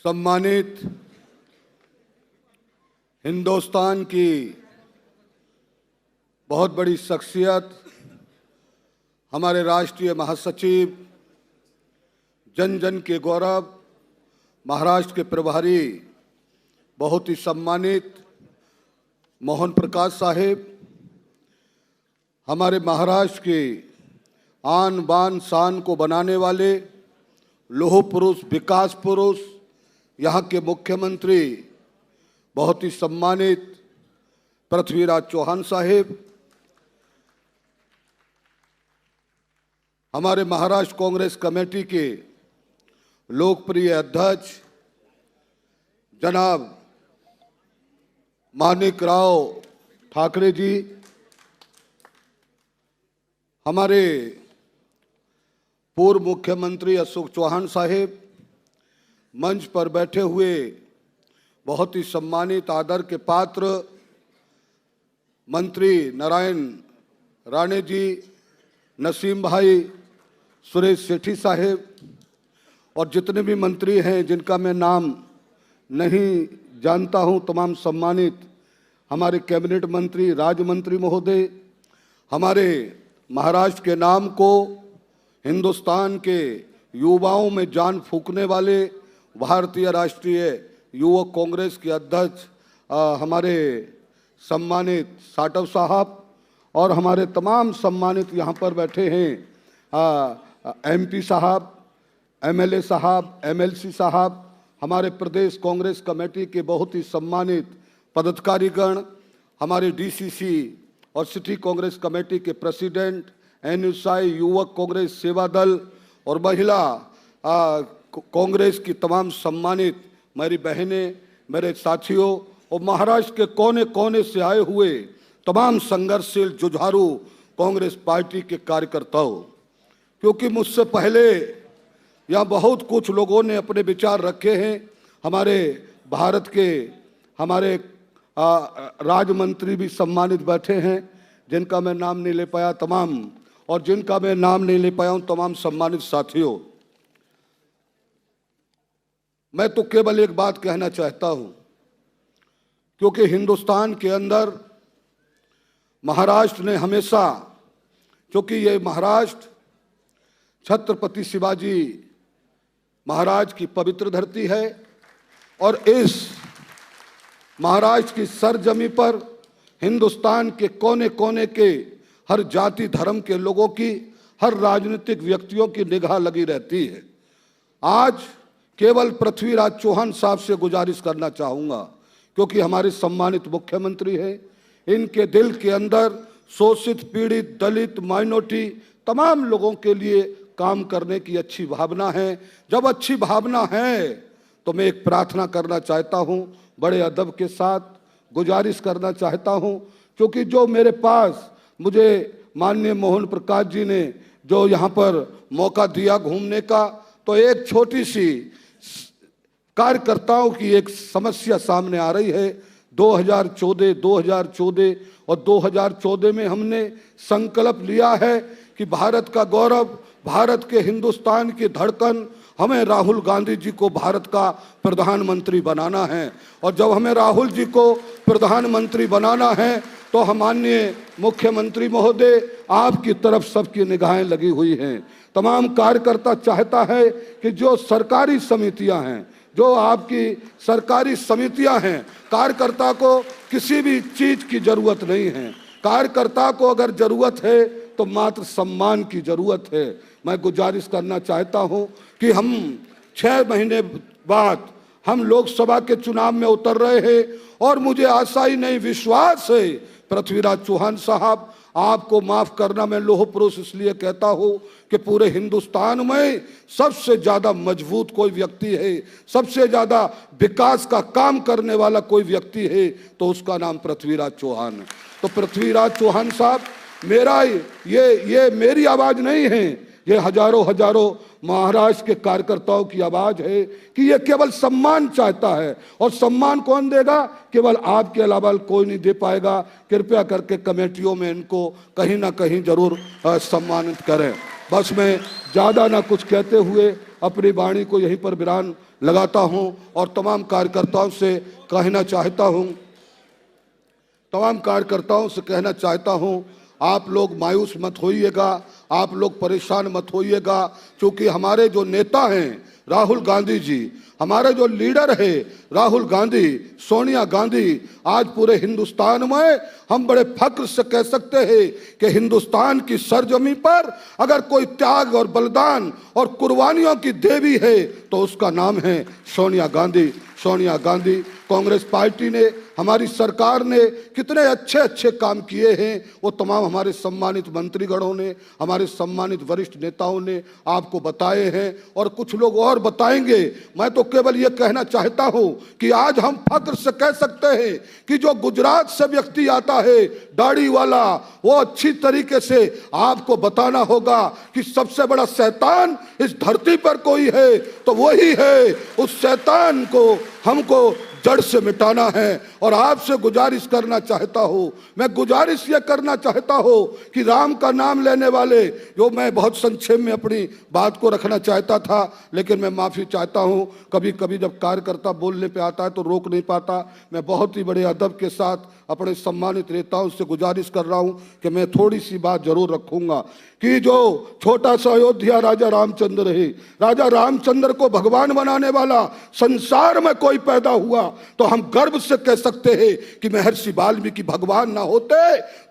सम्मानित हिंदुस्तान की बहुत बड़ी शख्सियत, हमारे राष्ट्रीय महासचिव, जन जन के गौरव, महाराष्ट्र के प्रभारी, बहुत ही सम्मानित मोहन प्रकाश साहिब, हमारे महाराष्ट्र के आन बान शान को बनाने वाले लौह पुरुष, विकास पुरुष, यहाँ के मुख्यमंत्री, बहुत ही सम्मानित पृथ्वीराज चौहान साहिब, हमारे महाराष्ट्र कांग्रेस कमेटी के लोकप्रिय अध्यक्ष जनाब माणिकराव ठाकरे जी, हमारे पूर्व मुख्यमंत्री अशोक चौहान साहिब, मंच पर बैठे हुए बहुत ही सम्मानित आदर के पात्र मंत्री नारायण राणे जी, नसीम भाई, सुरेश सेठी साहिब और जितने भी मंत्री हैं जिनका मैं नाम नहीं जानता हूं, तमाम सम्मानित हमारे कैबिनेट मंत्री, राज्य मंत्री महोदय, हमारे महाराष्ट्र के नाम को हिंदुस्तान के युवाओं में जान फूंकने वाले भारतीय राष्ट्रीय युवक कांग्रेस के अध्यक्ष हमारे सम्मानित साटव साहब और हमारे तमाम सम्मानित यहाँ पर बैठे हैं एमपी साहब, एमएलए साहब, एमएलसी साहब, हमारे प्रदेश कांग्रेस कमेटी के बहुत ही सम्मानित पदाधिकारीगण, हमारे डीसीसी और सिटी कांग्रेस कमेटी के प्रेसिडेंट, एनयूसाई, युवक कांग्रेस सेवा दल और महिला कांग्रेस की तमाम सम्मानित मेरी बहनें, मेरे साथियों और महाराष्ट्र के कोने कोने से आए हुए तमाम संघर्षशील जुझारू कांग्रेस पार्टी के कार्यकर्ताओं, क्योंकि मुझसे पहले यहाँ बहुत कुछ लोगों ने अपने विचार रखे हैं। हमारे भारत के हमारे राज्य मंत्री भी सम्मानित बैठे हैं जिनका मैं नाम नहीं ले पाया, तमाम और जिनका मैं नाम नहीं ले पाया हूँ तमाम सम्मानित साथियों, मैं तो केवल एक बात कहना चाहता हूं, क्योंकि हिंदुस्तान के अंदर महाराष्ट्र ने हमेशा, क्योंकि ये महाराष्ट्र छत्रपति शिवाजी महाराज की पवित्र धरती है और इस महाराष्ट्र की सरजमी पर हिंदुस्तान के कोने कोने के हर जाति धर्म के लोगों की, हर राजनीतिक व्यक्तियों की निगाह लगी रहती है। आज केवल पृथ्वीराज चौहान साहब से गुजारिश करना चाहूँगा, क्योंकि हमारे सम्मानित मुख्यमंत्री हैं, इनके दिल के अंदर शोषित, पीड़ित, दलित, माइनॉरिटी तमाम लोगों के लिए काम करने की अच्छी भावना है। जब अच्छी भावना है तो मैं एक प्रार्थना करना चाहता हूँ, बड़े अदब के साथ गुजारिश करना चाहता हूँ, क्योंकि जो मेरे पास मुझे माननीय मोहन प्रकाश जी ने जो यहाँ पर मौका दिया घूमने का, तो एक छोटी सी कार्यकर्ताओं की एक समस्या सामने आ रही है। 2014 और 2014 में हमने संकल्प लिया है कि भारत का गौरव, भारत के हिंदुस्तान की धड़कन, हमें राहुल गांधी जी को भारत का प्रधानमंत्री बनाना है। और जब हमें राहुल जी को प्रधानमंत्री बनाना है तो हम माननीय मुख्यमंत्री महोदय, आपकी तरफ सबकी निगाहें लगी हुई हैं। तमाम कार्यकर्ता चाहता है कि जो सरकारी समितियां हैं, जो आपकी सरकारी समितियां हैं, कार्यकर्ता को किसी भी चीज की जरूरत नहीं है। कार्यकर्ता को अगर जरूरत है तो मात्र सम्मान की जरूरत है। मैं गुजारिश करना चाहता हूं कि हम 6 महीने बाद हम लोकसभा के चुनाव में उतर रहे हैं और मुझे आशा ही नहीं, विश्वास है पृथ्वीराज चौहान साहब, आपको माफ करना मैं लौह पुरुष इसलिए कहता हूं कि पूरे हिंदुस्तान में सबसे ज्यादा मजबूत कोई व्यक्ति है, सबसे ज्यादा विकास का काम करने वाला कोई व्यक्ति है तो उसका नाम पृथ्वीराज चौहान है। तो पृथ्वीराज चौहान साहब, मेरा ये मेरी आवाज नहीं है, ये हजारों महाराष्ट्र के कार्यकर्ताओं की आवाज है कि ये केवल सम्मान चाहता है। और सम्मान कौन देगा? केवल आपके अलावा कोई नहीं दे पाएगा। कृपया करके कमेटियों में इनको कहीं ना कहीं जरूर सम्मानित करें। बस मैं ज़्यादा ना कुछ कहते हुए अपनी वाणी को यहीं पर विराम लगाता हूं और तमाम कार्यकर्ताओं से कहना चाहता हूं, आप लोग मायूस मत होइएगा, आप लोग परेशान मत होइएगा, क्योंकि हमारे जो नेता हैं राहुल गांधी जी, हमारे जो लीडर है राहुल गांधी, सोनिया गांधी, आज पूरे हिंदुस्तान में हम बड़े फख्र से कह सकते हैं कि हिंदुस्तान की सरजमी पर अगर कोई त्याग और बलिदान और कुर्बानियों की देवी है तो उसका नाम है सोनिया गांधी। सोनिया गांधी, कांग्रेस पार्टी ने, हमारी सरकार ने कितने अच्छे अच्छे काम किए हैं, वो तमाम हमारे सम्मानित मंत्रीगणों ने, हमारे सम्मानित वरिष्ठ नेताओं ने आपको बताए हैं और कुछ लोग और बताएंगे। मैं तो केवल ये कहना चाहता हूं कि आज हम फख्र से कह सकते हैं कि जो गुजरात से व्यक्ति आता है दाढ़ी वाला, वो अच्छी तरीके से आपको बताना होगा कि सबसे बड़ा शैतान इस धरती पर कोई है तो वही है। उस शैतान को हमको जड़ से मिटाना है। और आपसे गुजारिश करना चाहता हूँ, मैं गुजारिश ये करना चाहता हूँ कि राम का नाम लेने वाले, जो मैं बहुत संक्षेप में अपनी बात को रखना चाहता था, लेकिन मैं माफ़ी चाहता हूँ, कभी कभी जब कार्यकर्ता बोलने पे आता है तो रोक नहीं पाता। मैं बहुत ही बड़े अदब के साथ अपने सम्मानित नेताओं से गुजारिश कर रहा हूँ कि मैं थोड़ी सी बात जरूर रखूँगा कि जो छोटा सा अयोध्या राजा रामचंद्र है, राजा रामचंद्र को भगवान बनाने वाला संसार में कोई पैदा हुआ तो हम गर्व से कह सकते हैं कि महर्षि वाल्मीकि भगवान ना होते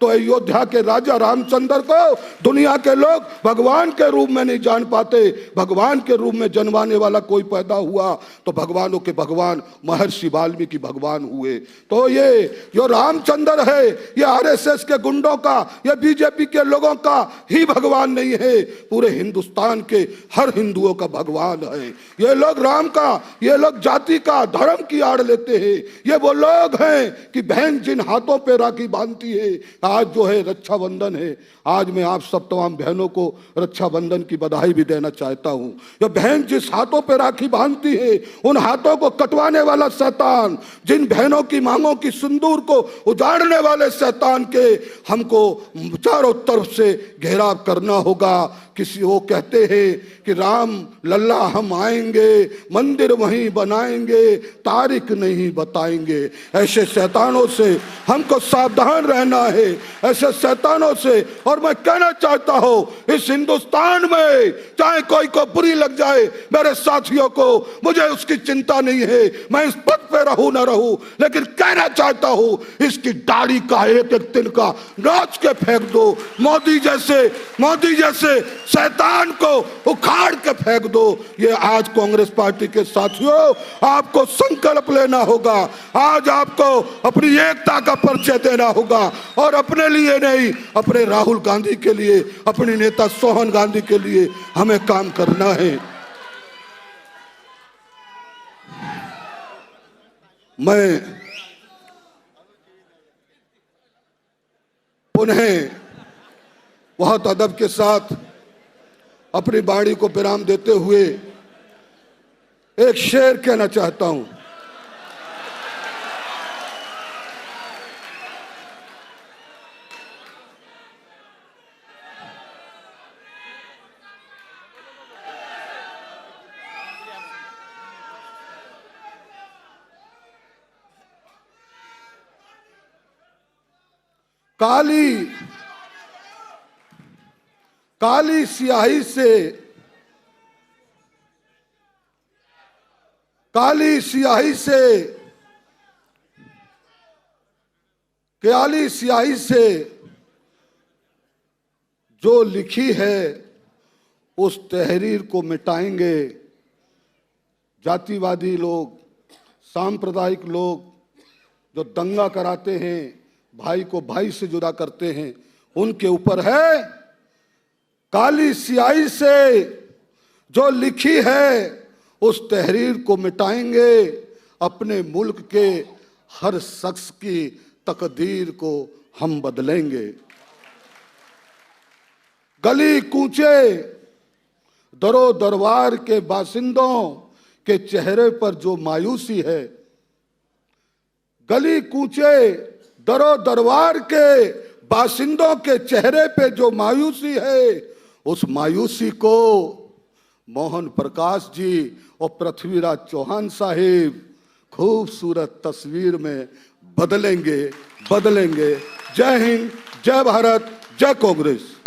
तो अयोध्या के राजा रामचंद्र को दुनिया के लोग भगवान के रूप में नहीं जान पाते। भगवान के रूप में जन्माने वाला कोई पैदा हुआ तो भगवानों के भगवान महर्षि वाल्मीकि भगवान हुए। तो ये जो रामचंद्र है, ये आरएसएस के गुंडों का, ये बीजेपी के लोगों का ही भगवान नहीं है, पूरे हिंदुस्तान के हर हिंदुओं का भगवान है। ये लोग राम का, ये लोग जाति का, धर्म की आड़ लेते हैं। ये वो लोग हैं कि बहन जिन हाथों पे राखी बांधती है, आज जो है रक्षाबंधन है, आज मैं आप सब तमाम बहनों को रक्षाबंधन की बधाई भी देना चाहता हूं। ये बहन जिस हाथों पे राखी बांधती है, उन हाथों को कटवाने वाला शैतान, जिन बहनों की मांगों की सिंदूर को उजाड़ने वाले शैतान के हमको चारों तरफ से घेराव करना होगा। किसी वो कहते हैं कि राम लल्ला हम आएंगे, मंदिर वहीं बनाएंगे, तारीख नहीं बताएंगे। ऐसे शैतानों से हमको सावधान रहना है, ऐसे शैतानों से। और मैं कहना चाहता हूं, इस हिंदुस्तान में चाहे कोई को बुरी लग जाए, मेरे साथियों को, मुझे उसकी चिंता नहीं है, मैं इस पद पे रहूं ना रहूं, लेकिन कहना चाहता हूं, इसकी दाढ़ी का एक एक तिनका नोच के फेंक दो। मोदी जैसे शैतान को उखाड़ के फेंक दो। ये आज कांग्रेस पार्टी के साथियों, आपको संकल्प लेना होगा। आज आपको अपनी एकता का परिचय देना होगा और अपने लिए नहीं, अपने राहुल गांधी के लिए, अपने नेता सोहन गांधी के लिए हमें काम करना है। मैं पुनः बहुत अदब के साथ अपनी वाणी को विराम देते हुए एक शेर कहना चाहता हूं। काली स्याही से जो लिखी है उस तहरीर को मिटाएंगे। जातिवादी लोग, सांप्रदायिक लोग जो दंगा कराते हैं, भाई को भाई से जुदा करते हैं, उनके ऊपर है काली स्याही से जो लिखी है उस तहरीर को मिटाएंगे। अपने मुल्क के हर शख्स की तकदीर को हम बदलेंगे। गली कूचे दरो दरबार के बासिंदों के चेहरे पर जो मायूसी है, गली कूचे दरो दरबार के बासिंदों के चेहरे पे जो मायूसी है, उस मायूसी को मोहन प्रकाश जी और पृथ्वीराज चौहान साहिब खूबसूरत तस्वीर में बदलेंगे। जय हिंद, जय भारत, जय कांग्रेस।